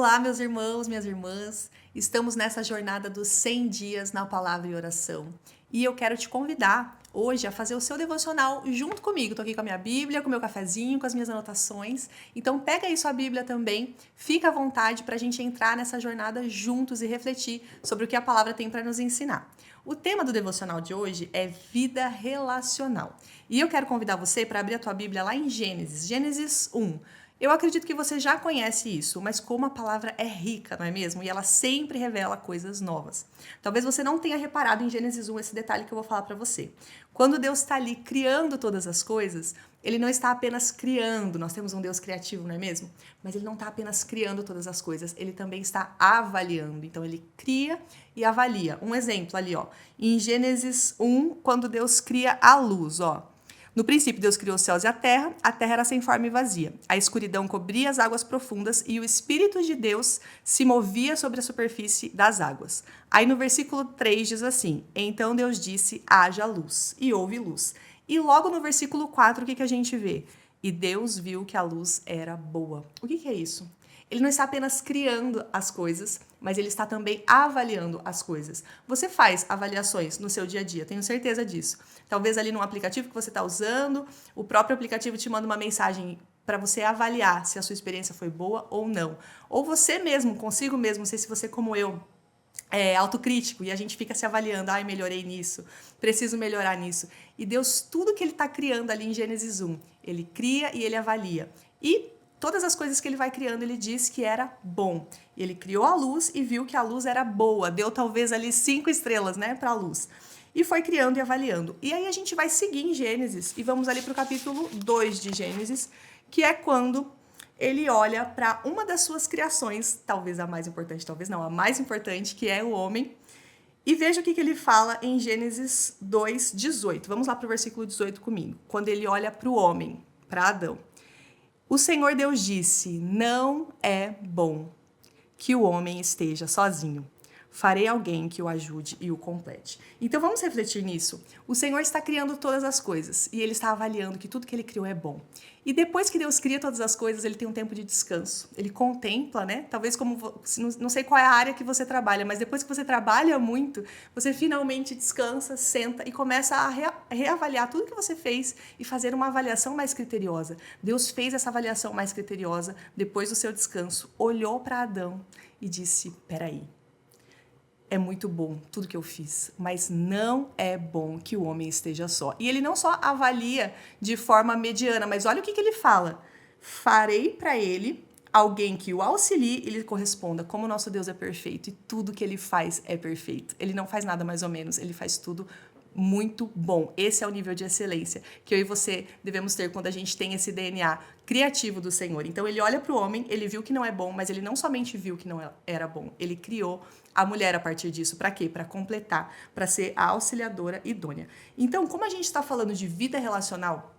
Olá, meus irmãos, minhas irmãs. Estamos nessa jornada dos 100 dias na palavra e oração. E eu quero te convidar hoje a fazer o seu devocional junto comigo. Tô aqui com a minha Bíblia, com o meu cafezinho, com as minhas anotações. Então pega aí sua Bíblia também, fica à vontade para a gente entrar nessa jornada juntos e refletir sobre o que a palavra tem para nos ensinar. O tema do devocional de hoje é vida relacional. E eu quero convidar você para abrir a tua Bíblia lá em Gênesis 1. Eu acredito que você já conhece isso, mas como a palavra é rica, não é mesmo? E ela sempre revela coisas novas. Talvez você não tenha reparado em Gênesis 1 esse detalhe que eu vou falar para você. Quando Deus está ali criando todas as coisas, Ele não está apenas criando, nós temos um Deus criativo, não é mesmo? Mas Ele não está apenas criando todas as coisas, Ele também está avaliando. Então Ele cria e avalia. Um exemplo ali, ó, em Gênesis 1, quando Deus cria a luz, ó. No princípio, Deus criou os céus e a terra era sem forma e vazia. A escuridão cobria as águas profundas e o Espírito de Deus se movia sobre a superfície das águas. Aí no versículo 3 diz assim: Então Deus disse, haja luz, e houve luz. E logo no versículo 4, o que a gente vê? E Deus viu que a luz era boa. O que é isso? Ele não está apenas criando as coisas, mas ele está também avaliando as coisas. Você faz avaliações no seu dia a dia, tenho certeza disso. Talvez ali num aplicativo que você está usando, o próprio aplicativo te manda uma mensagem para você avaliar se a sua experiência foi boa ou não. Ou você mesmo, consigo mesmo, não sei se você como eu, é autocrítico e a gente fica se avaliando, ai, melhorei nisso, preciso melhorar nisso. E Deus, tudo que ele está criando ali em Gênesis 1, ele cria e ele avalia. E todas as coisas que ele vai criando, ele diz que era bom. Ele criou a luz e viu que a luz era boa. Deu talvez ali 5 estrelas, né, para a luz. E foi criando e avaliando. E aí a gente vai seguir em Gênesis e vamos ali para o capítulo 2 de Gênesis, que é quando ele olha para uma das suas criações, talvez a mais importante, talvez não, a mais importante, que é o homem. E veja o que ele fala em Gênesis 2:18. Vamos lá para o versículo 18 comigo. Quando ele olha para o homem, para Adão. O Senhor Deus disse, não é bom que o homem esteja sozinho. Farei alguém que o ajude e o complete. Então vamos refletir nisso. O Senhor está criando todas as coisas e Ele está avaliando que tudo que Ele criou é bom. E depois que Deus cria todas as coisas, Ele tem um tempo de descanso. Ele contempla, né? Talvez como, não sei qual é a área que você trabalha, mas depois que você trabalha muito, você finalmente descansa, senta e começa a reavaliar tudo que você fez e fazer uma avaliação mais criteriosa. Deus fez essa avaliação mais criteriosa depois do seu descanso, olhou para Adão e disse, peraí, é muito bom tudo que eu fiz, mas não é bom que o homem esteja só. E ele não só avalia de forma mediana, mas olha o que ele fala. Farei para ele alguém que o auxilie e lhe corresponda. Como o nosso Deus é perfeito e tudo que ele faz é perfeito. Ele não faz nada mais ou menos, ele faz tudo muito bom. Esse é o nível de excelência que eu e você devemos ter quando a gente tem esse DNA criativo do Senhor. Então ele olha para o homem, ele viu que não é bom, mas ele não somente viu que não era bom, ele criou a mulher a partir disso. Para quê? Para completar, para ser a auxiliadora idônea. Então, como a gente está falando de vida relacional,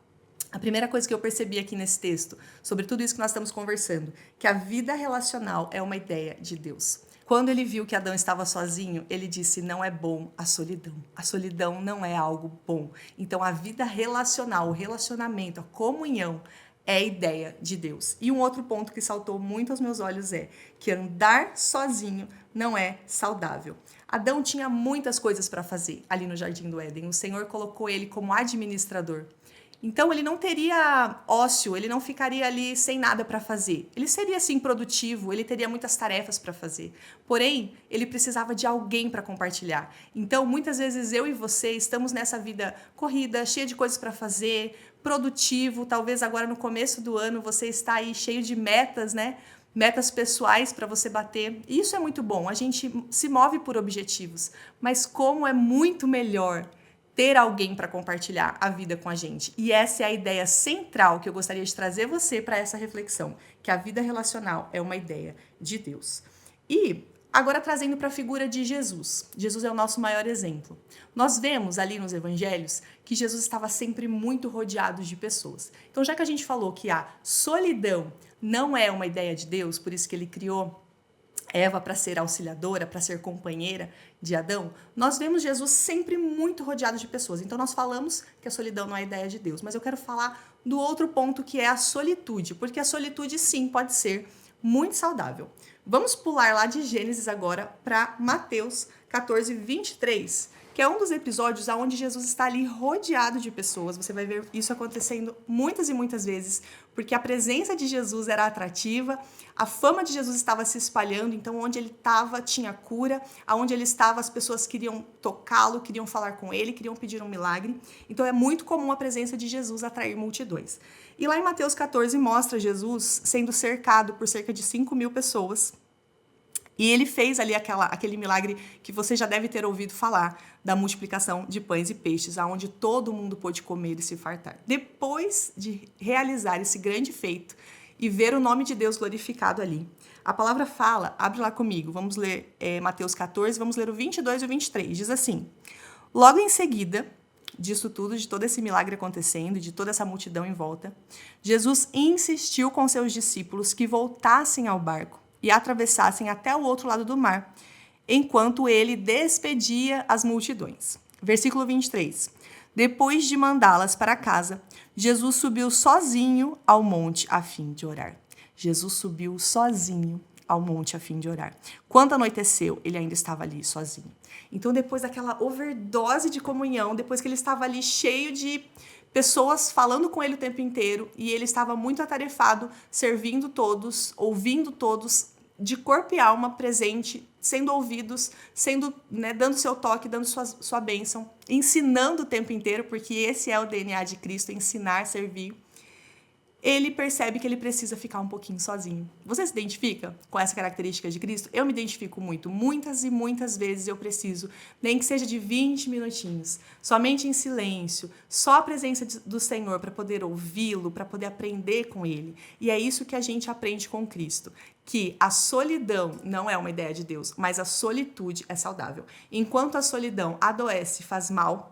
a primeira coisa que eu percebi aqui nesse texto, sobre tudo isso que nós estamos conversando, que a vida relacional é uma ideia de Deus. Quando ele viu que Adão estava sozinho, ele disse, não é bom a solidão. A solidão não é algo bom. Então, a vida relacional, o relacionamento, a comunhão, é a ideia de Deus. E um outro ponto que saltou muito aos meus olhos é que andar sozinho não é saudável. Adão tinha muitas coisas para fazer ali no Jardim do Éden. O Senhor colocou ele como administrador. Então, ele não teria ócio, ele não ficaria ali sem nada para fazer. Ele seria, sim, produtivo, ele teria muitas tarefas para fazer. Porém, ele precisava de alguém para compartilhar. Então, muitas vezes, eu e você estamos nessa vida corrida, cheia de coisas para fazer, produtivo. Talvez agora, no começo do ano, você está aí cheio de metas, né? Metas pessoais para você bater. Isso é muito bom, a gente se move por objetivos. Mas como é muito melhor ter alguém para compartilhar a vida com a gente. E essa é a ideia central que eu gostaria de trazer você para essa reflexão, que a vida relacional é uma ideia de Deus. E agora trazendo para a figura de Jesus. Jesus é o nosso maior exemplo. Nós vemos ali nos evangelhos que Jesus estava sempre muito rodeado de pessoas. Então, já que a gente falou que a solidão não é uma ideia de Deus, por isso que ele criou Eva para ser auxiliadora, para ser companheira de Adão, nós vemos Jesus sempre muito rodeado de pessoas. Então nós falamos que a solidão não é a ideia de Deus, mas eu quero falar do outro ponto que é a solitude, porque a solitude sim pode ser muito saudável. Vamos pular lá de Gênesis agora para Mateus 14, 23, que é um dos episódios onde Jesus está ali rodeado de pessoas. Você vai ver isso acontecendo muitas e muitas vezes, porque a presença de Jesus era atrativa, a fama de Jesus estava se espalhando, então onde ele estava tinha cura, aonde ele estava as pessoas queriam tocá-lo, queriam falar com ele, queriam pedir um milagre. Então é muito comum a presença de Jesus atrair multidões. E lá em Mateus 14 mostra Jesus sendo cercado por cerca de 5.000 pessoas. E ele fez ali aquele milagre que você já deve ter ouvido falar, da multiplicação de pães e peixes, aonde todo mundo pôde comer e se fartar. Depois de realizar esse grande feito e ver o nome de Deus glorificado ali, a palavra fala, abre lá comigo, vamos ler Mateus 14, vamos ler o 22 e o 23, diz assim: logo em seguida disso tudo, de todo esse milagre acontecendo, de toda essa multidão em volta, Jesus insistiu com seus discípulos que voltassem ao barco e atravessassem até o outro lado do mar, enquanto ele despedia as multidões. Versículo 23. Depois de mandá-las para casa, Jesus subiu sozinho ao monte a fim de orar. Jesus subiu sozinho ao monte a fim de orar. Quando anoiteceu, ele ainda estava ali sozinho. Então, depois daquela overdose de comunhão, depois que ele estava ali cheio de pessoas falando com ele o tempo inteiro, e ele estava muito atarefado, servindo todos, ouvindo todos, de corpo e alma presente, sendo ouvidos, dando seu toque, dando sua bênção, ensinando o tempo inteiro, porque esse é o DNA de Cristo, ensinar, servir. Ele percebe que ele precisa ficar um pouquinho sozinho. Você se identifica com essa característica de Cristo? Eu me identifico muito. Muitas e muitas vezes eu preciso, nem que seja de 20 minutinhos, somente em silêncio, só a presença do Senhor para poder ouvi-lo, para poder aprender com ele. E é isso que a gente aprende com Cristo, que a solidão não é uma ideia de Deus, mas a solitude é saudável. Enquanto a solidão adoece e faz mal,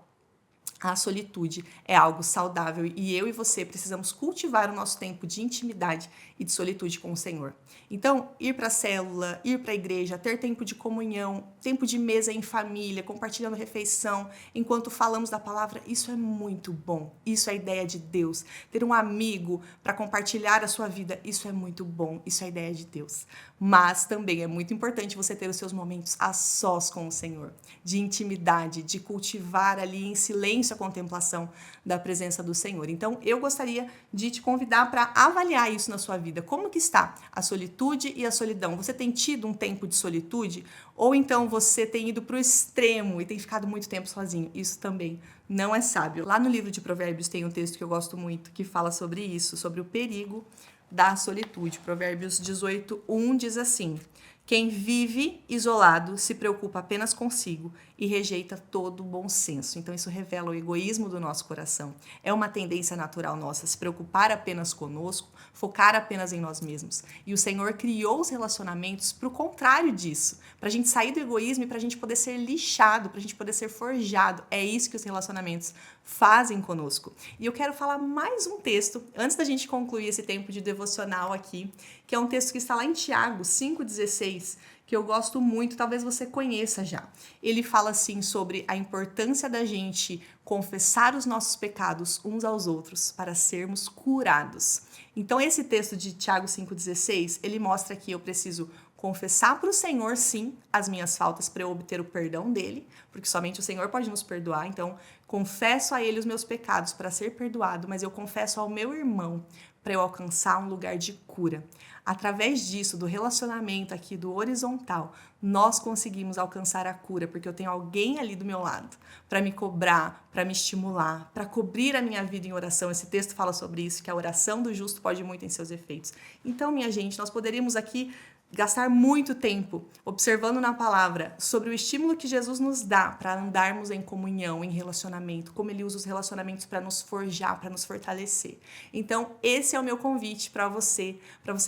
a solitude é algo saudável e eu e você precisamos cultivar o nosso tempo de intimidade e de solitude com o Senhor. Então, ir para a célula, ir para a igreja, ter tempo de comunhão, tempo de mesa em família, compartilhando refeição, enquanto falamos da palavra, isso é muito bom. Isso é a ideia de Deus. Ter um amigo para compartilhar a sua vida, isso é muito bom. Isso é a ideia de Deus. Mas também é muito importante você ter os seus momentos a sós com o Senhor, de intimidade, de cultivar ali em silêncio a contemplação da presença do Senhor. Então, eu gostaria de te convidar para avaliar isso na sua vida. Como que está a solitude e a solidão? Você tem tido um tempo de solitude? Ou então você tem ido para o extremo e tem ficado muito tempo sozinho? Isso também não é sábio. Lá no livro de Provérbios tem um texto que eu gosto muito, que fala sobre isso, sobre o perigo da solitude. Provérbios 18:1 diz assim: quem vive isolado se preocupa apenas consigo e rejeita todo o bom senso. Então isso revela o egoísmo do nosso coração. É uma tendência natural nossa se preocupar apenas conosco, focar apenas em nós mesmos. E o Senhor criou os relacionamentos para o contrário disso, para a gente sair do egoísmo e para a gente poder ser lixado, para a gente poder ser forjado. É isso que os relacionamentos fazem conosco. E eu quero falar mais um texto, antes da gente concluir esse tempo de devocional aqui, que é um texto que está lá em Tiago 5,16, que eu gosto muito, talvez você conheça já. Ele fala assim sobre a importância da gente confessar os nossos pecados uns aos outros para sermos curados. Então esse texto de Tiago 5,16, ele mostra que eu preciso confessar para o Senhor, sim, as minhas faltas para eu obter o perdão dele, porque somente o Senhor pode nos perdoar. Então, confesso a ele os meus pecados para ser perdoado, mas eu confesso ao meu irmão para eu alcançar um lugar de cura. Através disso, do relacionamento aqui, do horizontal, nós conseguimos alcançar a cura, porque eu tenho alguém ali do meu lado para me cobrar, para me estimular, para cobrir a minha vida em oração. Esse texto fala sobre isso, que a oração do justo pode muito em seus efeitos. Então, minha gente, nós poderíamos aqui gastar muito tempo observando na palavra sobre o estímulo que Jesus nos dá para andarmos em comunhão, em relacionamento, como ele usa os relacionamentos para nos forjar, para nos fortalecer. Então, esse é o meu convite para você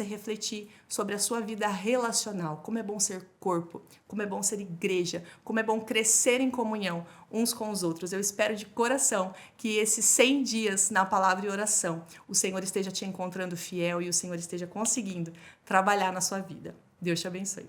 refletir sobre a sua vida relacional, como é bom ser corpo, como é bom ser igreja, como é bom crescer em comunhão uns com os outros. Eu espero de coração que esses 100 dias na palavra e oração, o Senhor esteja te encontrando fiel e o Senhor esteja conseguindo trabalhar na sua vida. Deus te abençoe.